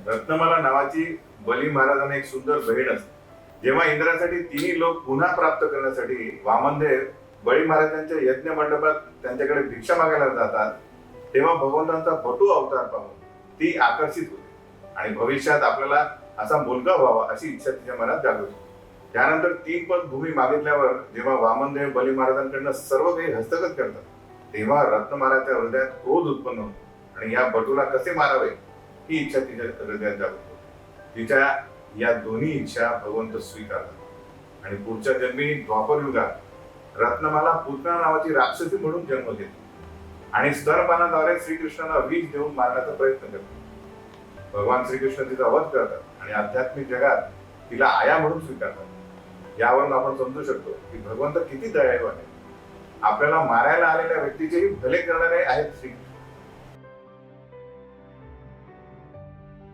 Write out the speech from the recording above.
रत्नमाला नावाची बली महाराजांना एक सुंदर बहीण असते. जेव्हा इंद्रासाठी तिन्ही लोक पुन्हा प्राप्त करण्यासाठी वामनदेव बळी महाराजांच्या यज्ञ मंडपात त्यांच्याकडे भिक्षा मागायला जातात, तेव्हा भगवंतांचा भटू अवतार पाहून ती आकर्षित होते आणि भविष्यात आपल्याला असा मुलगा व्हावा अशी इच्छा तिच्या मनात जागृत होते. त्यानंतर 3 पद भूमी मागितल्यावर जेव्हा वामनदेव बली महाराजांकडनं सर्व काही हस्तगत करतात, तेव्हा रत्नमालाच्या हृदयात क्रोध उत्पन्न होतो आणि या भटूला कसे मारावे ही इच्छा तिच्या हृदयात जागृत होते. तिच्या या दोन्ही इच्छा भगवंत स्वीकारतात आणि पुढच्या जन्मी द्वापर युगात रत्नमाला पूतना नावाची राक्षसी म्हणून जन्म घेते आणि स्तनपानाद्वारे श्रीकृष्णाला विष देऊन मारण्याचा प्रयत्न करते. भगवान श्रीकृष्ण तिचा वध करतात आणि आध्यात्मिक जगात तिला आया म्हणून स्वीकारतात. यावरून आपण समजू शकतो की भगवंत किती दयाळू आहे. आपल्याला मारायला आलेल्या व्यक्तीचेही भले करणारे आहेत श्री